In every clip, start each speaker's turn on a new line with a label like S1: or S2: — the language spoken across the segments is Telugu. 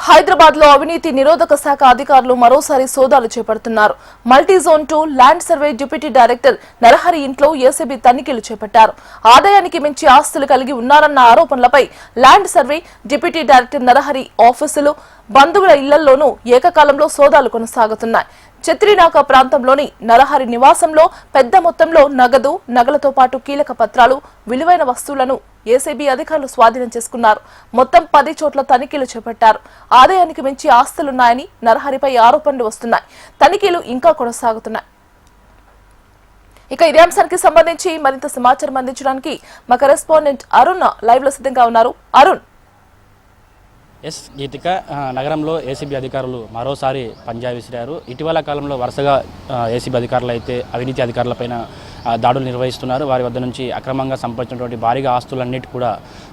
S1: హైదరాబాద్ లో అవినీతి నిరోధక శాఖ అధికారులు మరోసారి సోదాలు చేపడుతున్నారు. Multizone 2 land survey deputy director Narahari ఇంట్లో ఏసీబీ తనిఖీలు చేపట్టారు. ఆదాయానికి మించి ఆస్తులు కలిగి ఉన్నారన్న ఆరోపణలపై land survey deputy director Narahari ఆఫీసులు, బంధువుల ఇళ్లలోనూ ఏకకాలంలో సోదాలు కొనసాగుతున్నాయి. చత్రినాక ప్రాంతంలోని నరహరి నివాసంలో పెద్ద మొత్తంలో నగదు, నగలతో పాటు కీలక పత్రాలు, విలువైన వస్తువులను ఏసీబీ అధికారులు స్వాధీనం చేసుకున్నారు. మొత్తం 10 చోట్ల తనిఖీలు చేపట్టారు. ఆదాయానికి మించి ఆస్తులున్నాయని నరహరిపై ఆరోపణలు వస్తున్నాయి. తనిఖీలు ఇంకా కొనసాగుతున్నాయి. ఇక ఇదే అంశానికి సంబంధించి మరింత సమాచారం అందించడానికి మా కరెస్పాండెంట్ అరుణ్ లైవ్ లో సిద్ధంగా ఉన్నారు. అరుణ్.
S2: ఎస్ గీతిక, నగరంలో ఏసీబీ అధికారులు మరోసారి పంజా విసిరారు. ఇటీవల కాలంలో వరుసగా ఏసీబీ అధికారులు అయితే అవినీతి అధికారులపైన దాడులు నిర్వహిస్తున్నారు. వారి వద్ద నుంచి అక్రమంగా సంపాదించినటువంటి భారీగా ఆస్తులన్నిటి కూడా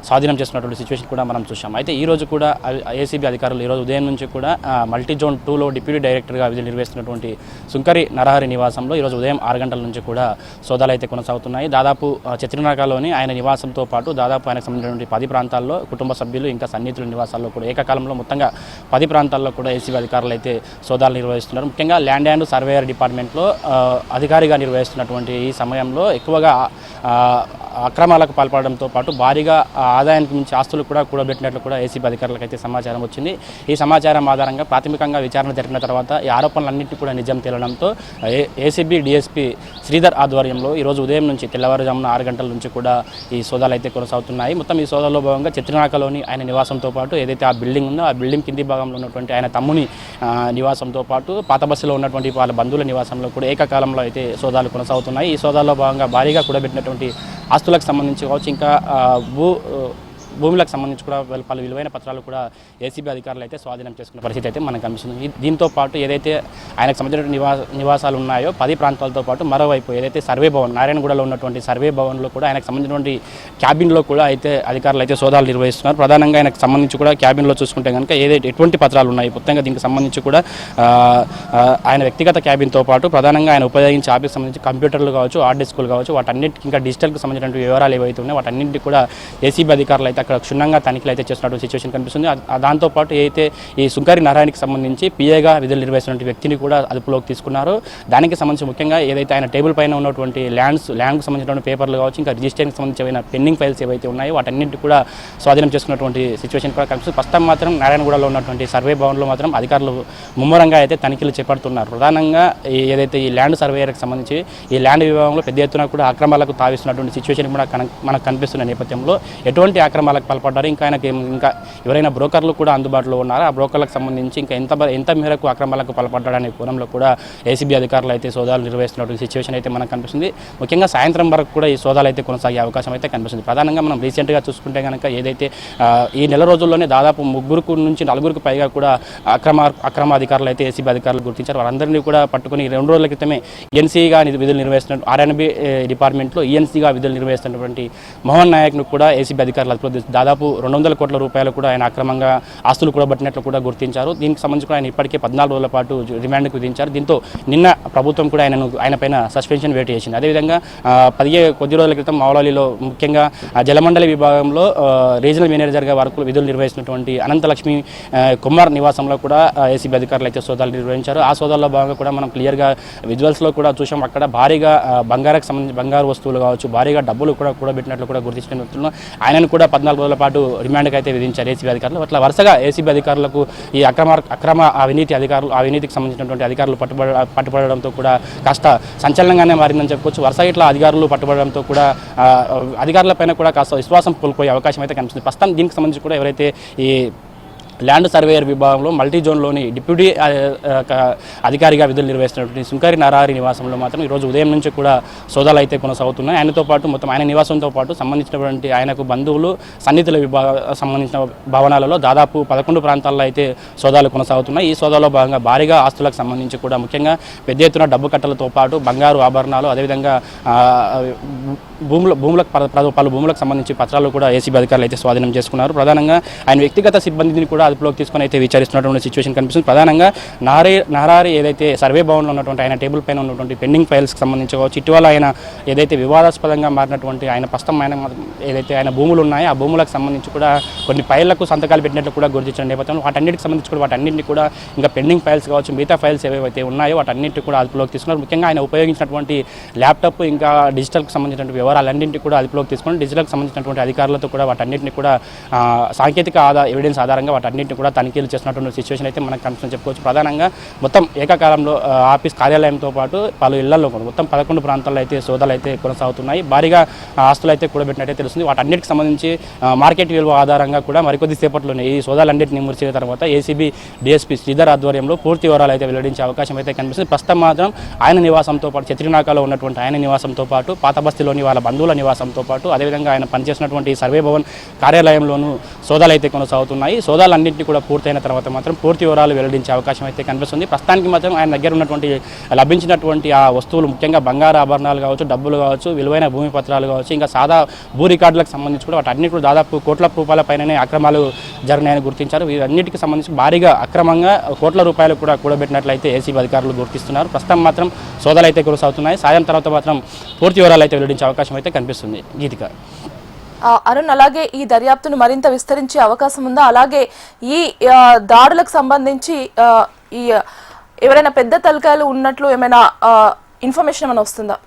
S2: స్వాధీనం చేస్తున్నటువంటి సిచ్యువేషన్ కూడా మనం చూసాం. అయితే ఈ రోజు కూడా ఏసీబీ అధికారులు ఈరోజు ఉదయం నుంచి కూడా మల్టీజోన్ 2లో డిప్యూటీ డైరెక్టర్గా విధులు నిర్వహిస్తున్నటువంటి సుంకరి నరహరి నివాసంలో ఈరోజు ఉదయం 6 గంటల నుంచి కూడా సోదాలు అయితే కొనసాగుతున్నాయి. దాదాపు చత్రినాకలోని ఆయన నివాసంతో పాటు దాదాపు ఆయనకు సంబంధించినటువంటి 10 ప్రాంతాల్లో కుటుంబ సభ్యులు ఇంకా సన్నిహితుల నివాసాల్లో కూడా ఏకకాలంలో మొత్తంగా 10 ప్రాంతాల్లో కూడా ఏసీబీ అధికారులు అయితే సోదాలు నిర్వహిస్తున్నారు. ముఖ్యంగా ల్యాండ్ అండ్ సర్వేయర్ డిపార్ట్మెంట్లో అధికారిగా నిర్వహిస్తున్నటువంటి ఈ సమయంలో ఎక్కువగా అక్రమాలకు పాల్పడడంతో పాటు భారీగా ఆదాయానికి మించి ఆస్తులు కూడా కూడబెట్టినట్లు కూడా ఏసీబీ అధికారులకు అయితే సమాచారం వచ్చింది. ఈ సమాచారం ఆధారంగా ప్రాథమికంగా విచారణ జరిపిన తర్వాత ఈ ఆరోపణలన్నింటినీ కూడా నిజం తేలడంతో ఏసీబీ డీఎస్పీ శ్రీధర్ ఆధ్వర్యంలో ఈరోజు ఉదయం నుంచి తెల్లవారుజామున 6 గంటల నుంచి కూడా ఈ సోదాలు అయితే కొనసాగుతున్నాయి. మొత్తం ఈ సోదాల్లో భాగంగా చత్రినాకలోని ఆయన నివాసంతో పాటు ఏదైతే ఆ బిల్డింగ్ ఉందో ఆ బిల్డింగ్ కింది భాగంలో ఉన్నటువంటి ఆయన తమ్ముని నివాసంతో పాటు పాత బస్సులో ఉన్నటువంటి వాళ్ళ బంధువుల నివాసంలో కూడా ఏకకాలంలో అయితే సోదాలు కొనసాగుతున్నాయి. ఈ సోదాల్లో భాగంగా భారీగా కూడబెట్టినటువంటి ఆస్తులకు సంబంధించి కావచ్చు, ఇంకా భూములకు సంబంధించి కూడా పలు విలువైన పత్రాలు కూడా ఏసీబీ అధికారులు అయితే స్వాధీనం చేసుకున్న పరిస్థితి అయితే మనకు కనిపిస్తుంది. దీంతో పాటు ఏదైతే ఆయనకు సంబంధించిన నివాసాలు ఉన్నాయో 10 ప్రాంతాలతో పాటు మరోవైపు ఏదైతే సర్వే భవన్ నారాయణగూడలో ఉన్నటువంటి సర్వే భవన్లో కూడా ఆయనకు సంబంధించినటువంటి క్యాబిన్లో కూడా అయితే అధికారులు అయితే సోదాలు నిర్వహిస్తున్నారు. ప్రధానంగా ఆయనకు సంబంధించి కూడా క్యాబిన్లో చూసుకుంటే కనుక ఏదైతే ఎటువంటి పత్రాలు ఉన్నాయి మొత్తంగా దీనికి సంబంధించి కూడా ఆయన వ్యక్తిగత క్యాబిన్తో పాటు ప్రధానంగా ఆయన ఉపయోగించే ఆఫీస్కి సంబంధించి కంప్యూటర్లు కావచ్చు, హార్డ్ డిస్కులు కావచ్చు, వాటన్నిటికీ ఇంకా డిజిటల్కి సంబంధించినటువంటి వివరాలు ఏవైతే ఉన్నాయో వాటన్నింటినీ కూడా ఏసీబీ అధికారులు అయితే అక్కడ క్షుణ్ణంగా తనిఖీలు అయితే చేస్తున్నటువంటి సిచ్యువేషన్ కనిపిస్తుంది. దాంతోపాటు ఏదైతే ఈ సుంకరి నరహరికి సంబంధించి పీఏగా విధులు నిర్వహిస్తున్న వ్యక్తిని కూడా అదుపులోకి తీసుకున్నారు. దానికి సంబంధించి ముఖ్యంగా ఏదైతే ఆయన టేబుల్ పైన ఉన్నటువంటి ల్యాండ్కి సంబంధించినటువంటి పేపర్లు కావచ్చు, ఇంకా రిజిస్ట్రేషన్కి సంబంధించిన పెండింగ్ ఫైల్స్ ఏవైతే ఉన్నాయో వాటన్నింటి కూడా స్వాధీనం చేసుకున్నటువంటి సిచ్యువేషన్ కూడా కనిపిస్తుంది. ప్రస్తుతం మాత్రం నారాయణగూడలో ఉన్నటువంటి సర్వే భవన్లో మాత్రం అధికారులు ముమ్మరంగా అయితే తనిఖీలు చేపడుతున్నారు. ప్రధానంగా ఏదైతే ఈ ల్యాండ్ సర్వేయర్కి సంబంధించి ఈ ల్యాండ్ విభాగంలో పెద్ద ఎత్తున కూడా అక్రమాలకు తావిస్తున్నటువంటి సిచ్యువేషన్ కూడా మనకు కనిపిస్తున్న నేపథ్యంలో ఎటువంటి అక్రమాలకు పాల్పడ్డారు, ఇంకా ఆయనకి ఇంకా ఎవరైనా బ్రోకర్లు కూడా అందుబాటులో ఉన్నారో ఆ బ్రోకర్లకు సంబంధించి ఇంకా ఎంత మేరకు అక్రమాలకు పాల్పడ్డాడనే కోణంలో కూడా ఏసీబీ అధికారులు అయితే సోదాలు నిర్వహిస్తున్నటువంటి సిచ్యువేషన్ అయితే మనకు కనిపిస్తుంది. ముఖ్యంగా సాయంత్రం వరకు కూడా ఈ సోదాలు అయితే కొనసాగే అవకాశం అయితే కనిపిస్తుంది. ప్రధానంగా మనం రీసెంట్గా చూసుకుంటే కనుక ఏదైతే ఈ నెల రోజుల్లోనే దాదాపు 3 నుంచి 4 పైగా కూడా అక్రమ అధికారులు అయితే ఏసీబీ అధికారులు గుర్తించారు. వారందరినీ కూడా పట్టుకుని 2 రోజుల క్రితమే ఈఎన్సీగా విధులు నిర్వహిస్తున్న ఆర్ఎన్బి డిపార్ట్మెంట్లో ఈఎన్సీగా విధులు నిర్వహిస్తున్నటువంటి మోహన్ నాయక్ను కూడా ఏసీబీ అధికారులు దాదాపు 200 కోట్ల రూపాయలు కూడా ఆయన అక్రమంగా ఆస్తులు కూడబట్టినట్లు కూడా గుర్తించారు. దీనికి సంబంధించి కూడా ఆయన ఇప్పటికే 14 రోజుల పాటు రిమాండ్కు విధించారు. దీంతో నిన్న ప్రభుత్వం కూడా ఆయన పైన సస్పెన్షన్ వేటు చేసింది. అదేవిధంగా కొద్ది రోజుల క్రితం మౌలాలిలో ముఖ్యంగా జలమండలి విభాగంలో రీజనల్ మేనేజర్గా వరకు విధులు నిర్వహిస్తున్నటువంటి అనంతలక్ష్మి కుమార్ నివాసంలో కూడా ఏసీబీ అధికారులు అయితే సోదాలు నిర్వహించారు. ఆ సోదాల్లో భాగంగా కూడా మనం క్లియర్గా విజువల్స్లో కూడా చూసాం. అక్కడ భారీగా బంగారకు సంబంధించి బంగారు వస్తువులు కావచ్చు, భారీగా డబ్బులు కూడా కూడబెట్టినట్లు కూడా గుర్తించిన ఆయనను కూడా 14 రోజుల పాటు రిమాండ్కి అయితే విధించారు ఏసీబీ అధికారులు. అట్లా వరుసగా ఏసీబీ అధికారులకు ఈ అక్రమ అవినీతికి సంబంధించినటువంటి అధికారులు పట్టుబడడంతో కూడా కాస్త సంచలనంగానే మారిందని చెప్పుకోవచ్చు. వరుసగా ఇట్లా అధికారులు పట్టుబడడంతో కూడా అధికారులపైన కూడా కాస్త విశ్వాసం కోల్పోయే అవకాశం అయితే కనిపిస్తుంది. ప్రస్తుతం దీనికి సంబంధించి కూడా ఎవరైతే ఈ ల్యాండ్ సర్వేయర్ విభాగంలో మల్టీజోన్లోని డిప్యూటీ అధికారిగా విధులు నిర్వహిస్తున్నటువంటి సుంకరి నరహరి నివాసంలో మాత్రం ఈరోజు ఉదయం నుంచి కూడా సోదాలు అయితే కొనసాగుతున్నాయి. ఆయనతో పాటు మొత్తం ఆయన నివాసంతో పాటు సంబంధించినటువంటి ఆయనకు బంధువులు సన్నిహితుల సంబంధించిన భవనాలలో దాదాపు 11 ప్రాంతాల్లో అయితే సోదాలు కొనసాగుతున్నాయి. ఈ సోదాలో భాగంగా భారీగా ఆస్తులకు సంబంధించి కూడా ముఖ్యంగా పెద్ద ఎత్తున డబ్బు కట్టలతో పాటు బంగారు ఆభరణాలు, అదేవిధంగా పలు భూములకు సంబంధించి పత్రాలు కూడా ఏసీబీ అధికారులు అయితే స్వాధీనం చేసుకున్నారు. ప్రధానంగా ఆయన వ్యక్తిగత సిబ్బందిని కూడా అదుపులోకి తీసుకొని అయితే విచారిస్తున్నటువంటి సిచ్యువేషన్ కనిపిస్తుంది. ప్రధానంగా నరహరి ఏదైతే సర్వే భవన్లో ఉన్నటువంటి ఆయన టేబుల్ పైన ఉన్నటువంటి పెండింగ్ ఫైల్స్కి సంబంధించి కావచ్చు, ఇటీవల ఆయన ఏదైతే వివాదాస్పదంగా మారినటువంటి ఆయన ప్రస్తుతం ఏదైతే ఆయన భూములు ఉన్నాయో ఆ భూములకు సంబంధించి కూడా కొన్ని ఫైళ్లకు సంతకాలు పెట్టినట్లు కూడా గుర్తించిన నేపథ్యంలో వాటన్నిటికి సంబంధించి కూడా వాటన్నింటినీ కూడా ఇంకా పెండింగ్ ఫైల్స్ కావచ్చు, మిగతా ఫైల్స్ ఏవైతే ఉన్నాయో వాటన్నింటినీ కూడా అదుపులోకి తీసుకున్నారు. ముఖ్యంగా ఆయన ఉపయోగించినటువంటి ల్యాప్టాప్ ఇంకా డిజిటల్కి సంబంధించినటువంటి వివరాలన్నింటినీ కూడా అదుపులోకి తీసుకుని డిజిటల్కి సంబంధించినటువంటి అధికారులతో కూడా వాటన్నింటినీ కూడా సాంకేతిక ఎవిడెన్స్ ఆధారంగా వాటన్నింటినీ కూడా తనిఖీలు చేస్తున్నటువంటి సిచ్యువేషన్ అయితే మనకు కనిపిస్తుందని చెప్పుకోవచ్చు. ప్రధానంగా మొత్తం ఏకకాలంలో ఆఫీస్ కార్యాలయంతో పాటు పలు ఇళ్లలో మొత్తం 11 ప్రాంతాల్లో అయితే సోదాలు అయితే కొనసాగుతున్నాయి. భారీగా ఆస్తులు అయితే కూడబెట్టినట్టే తెలుస్తుంది. వాటన్నిటికి సంబంధించి మార్కెట్ విలువ ఆధారంగా కూడా మరికొద్ది సేపట్లోనే ఈ సోదాలన్నింటినీ ముగిసిన తర్వాత ఏసీబీ డీఎస్పీ శ్రీధర్ ఆధ్వర్యంలో పూర్తి వివరాలు అయితే వెల్లడించే అవకాశం అయితే కనిపిస్తుంది. ప్రస్తుతం మాత్రం ఆయన నివాసంతో పాటు చత్రినాకాలో ఉన్నటువంటి ఆయన నివాసంతో పాటు పాత బస్తీలోని వాళ్ళ బంధువుల నివాసంతో పాటు అదేవిధంగా ఆయన పనిచేసినటువంటి సర్వే భవన్ కార్యాలయంలోనూ సోదాలు అయితే కొనసాగుతున్నాయి. సోదాలన్నింటినీ కూడా పూర్తయిన తర్వాత మాత్రం పూర్తి వివరాలు వెల్లడించే అవకాశం అయితే కనిపిస్తుంది. ప్రస్తుతానికి మాత్రం ఆయన దగ్గర ఉన్నటువంటి లభించినటువంటి ఆ వస్తువులు ముఖ్యంగా బంగారు ఆభరణాలు కావచ్చు, డబ్బులు కావచ్చు, విలువైన భూమి పత్రాలు కావచ్చు, ఇంకా సాదా భూ రికార్డులకు సంబంధించి కూడా వాటన్నిటి కూడా దాదాపు కోట్ల రూపాయల పైననే అక్రమాలు జరిగినాయని గుర్తించారు. వీటన్నిటికి సంబంధించి భారీగా అక్రమంగా కోట్ల రూపాయలు కూడా కూడబెట్టినట్లయితే ఏసీబీ అధికారులు గుర్తిస్తున్నారు. ప్రస్తుతం మాత్రం సోదాలు అయితే కొనసాగుతున్నాయి. సాయం తర్వాత మాత్రం పూర్తి వివరాలు అయితే వెల్లడించే అవకాశం అయితే కనిపిస్తుంది. గీతిక
S1: అరుణ్, అలాగే ఈ దర్యాప్తును మరింత విస్తరించే అవకాశం ఉందా? అలాగే ఈ దాడులకు సంబంధించి ఈ ఎవరైనా పెద్ద తలకాయలు ఉన్నట్లు ఏమైనా ఇన్ఫర్మేషన్ ఏమైనా వస్తుందా?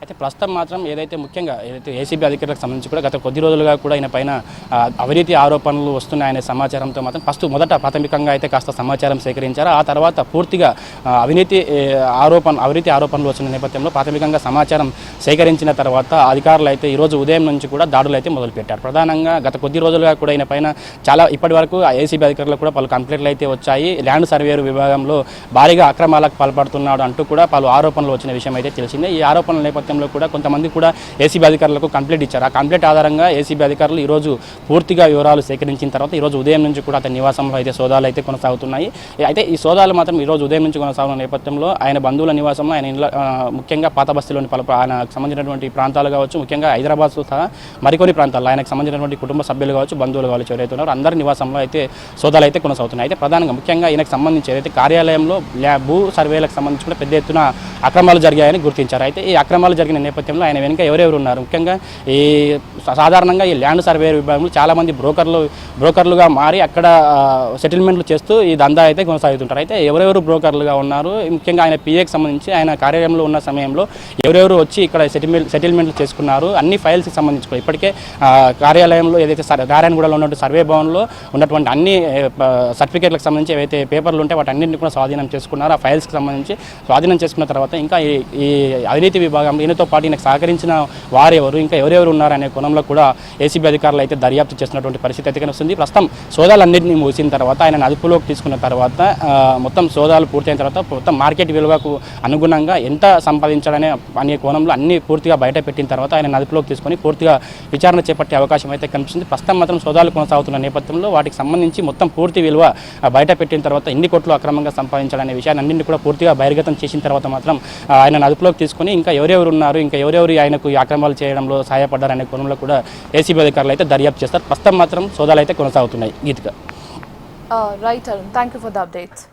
S2: అయితే ప్రస్తుతం మాత్రం ముఖ్యంగా ఏసీబీ అధికారులకు సంబంధించి కూడా గత కొద్ది రోజులుగా కూడా ఆయన పైన అవినీతి ఆరోపణలు వస్తున్నాయనే సమాచారంతో మాత్రం మొదట ప్రాథమికంగా అయితే కాస్త సమాచారం సేకరించారు. ఆ తర్వాత పూర్తిగా అవినీతి ఆరోపణలు వచ్చిన నేపథ్యంలో ప్రాథమికంగా సమాచారం సేకరించిన తర్వాత అధికారులు అయితే ఈరోజు ఉదయం నుంచి కూడా దాడులు అయితే మొదలుపెట్టారు. ప్రధానంగా గత కొద్ది రోజులుగా కూడా ఆయన పైన చాలా ఇప్పటి వరకు ఏసీబీ అధికారులకు కూడా పలు కంప్లైంట్లు అయితే వచ్చాయి. ల్యాండ్ సర్వేయర్ విభాగంలో భారీగా అక్రమాలకు పాల్పడుతున్నాడు అంటూ కూడా పలు ఆరోపణలు వచ్చిన విషయం అయితే తెలిసిందే. ఈ ఆరోపణల నేపథ్యంలో కూడా కొంతమంది కూడా ఏసీబీ అధికారులకు కంప్లైంట్ ఇచ్చారు. ఆ కంప్లైంట్ ఆధారంగా ఏసీబీ అధికారులు ఈరోజు పూర్తిగా వివరాలు సేకరించిన తర్వాత ఈరోజు ఉదయం నుంచి కూడా అతని నివాసంలో అయితే సోదాలు అయితే కొనసాగుతున్నాయి. అయితే ఈ సోదాలు మాత్రం ఈరోజు ఉదయం నుంచి కొనసాగుతున్న నేపథ్యంలో ఆయన బంధువుల నివాసంలో ఆయన ఇంట్లో ముఖ్యంగా పాత బస్తీలోని ఆయనకు సంబంధించినటువంటి ప్రాంతాలు కావచ్చు, ముఖ్యంగా హైదరాబాద్ సహా మరికొన్ని ప్రాంతాల్లో ఆయనకు సంబంధించినటువంటి కుటుంబ సభ్యులు కావచ్చు, బంధువులు కావచ్చు ఎవరైతే ఉన్నారో అందరి నివాసంలో అయితే సోదాలు అయితే కొనసాగుతున్నాయి. అయితే ప్రధానంగా ముఖ్యంగా ఈయనకు సంబంధించి ఏదైతే కార్యాలయంలో భూ సర్వేలకు సంబంధించి కూడా పెద్ద ఎత్తున అక్రమాలు జరిగాయని గుర్తించారు. అయితే ఈ అక్రమాలు జరిగిన నేపథ్యంలో ఆయన వెనుక ఎవరెవరు ఉన్నారు, ముఖ్యంగా ఈ సాధారణంగా ఈ ల్యాండ్ సర్వేయర్ విభాగంలో చాలామంది బ్రోకర్లుగా మారి అక్కడ సెటిల్మెంట్లు చేస్తూ ఈ దందా అయితే కొనసాగుతుంటారు. అయితే ఎవరెవరు బ్రోకర్లుగా ఉన్నారు, ముఖ్యంగా ఆయన పిఏకి సంబంధించి ఆయన కార్యాలయంలో ఉన్న సమయంలో ఎవరెవరు వచ్చి ఇక్కడ సెటిల్మెంట్లు చేసుకున్నారు, అన్ని ఫైల్స్కి సంబంధించి కూడా ఇప్పటికే కార్యాలయంలో ఏదైతే నారాయణగూడలో ఉన్నటువంటి సర్వే భవన్లో ఉన్నటువంటి అన్ని సర్టిఫికేట్లకు సంబంధించి ఏవైతే పేపర్లు ఉంటే వాటన్నింటినీ కూడా స్వాధీనం చేసుకున్నారు. ఆ ఫైల్స్కి సంబంధించి స్వాధీనం చేసుకున్న తర్వాత ఇంకా ఈ అవినీతి విభాగంలో ఈయనతో పాటు ఈయనకు సహకరించిన వారెవరు, ఇంకా ఎవరెవరు ఉన్నారనే కోణంలో కూడా ఏసీబీ అధికారులు అయితే దర్యాప్తు చేస్తున్నటువంటి పరిస్థితి అయితే కనిపిస్తుంది. ప్రస్తుతం సోదాలన్నింటినీ ముగిసిన తర్వాత ఆయన అదుపులోకి తీసుకున్న తర్వాత మొత్తం సోదాలు పూర్తయిన తర్వాత మొత్తం మార్కెట్ విలువకు అనుగుణంగా ఎంత సంపాదించాలనే అనే కోణంలో అన్ని పూర్తిగా బయట పెట్టిన తర్వాత ఆయన అదుపులోకి తీసుకొని పూర్తిగా విచారణ చేపట్టే అవకాశం అయితే కనిపిస్తుంది. ప్రస్తుతం మాత్రం సోదాలు కొనసాగుతున్న నేపథ్యంలో వాటికి సంబంధించి మొత్తం పూర్తి విలువ బయట పెట్టిన తర్వాత ఎన్ని కోట్లు అక్రమంగా సంపాదించాలనే విషయాన్ని అన్నింటినీ కూడా పూర్తిగా బహిర్గతం చేసిన తర్వాత మాత్రం ఆయన అదుపులోకి తీసుకొని ఇంకా ఎవరెవరు ఉన్నారు, ఇంకా ఎవరెవరు ఆయనకు ఈ అక్రమాలు చేయడంలో సహాయపడ్డారనే కోణంలో కూడా ఏసీబీ అధికారులు అయితే దర్యాప్తు చేస్తారు. ప్రస్తుతం మాత్రం సోదాలు అయితే కొనసాగుతున్నాయి. Geethika
S1: right Arun, thank you for the updates.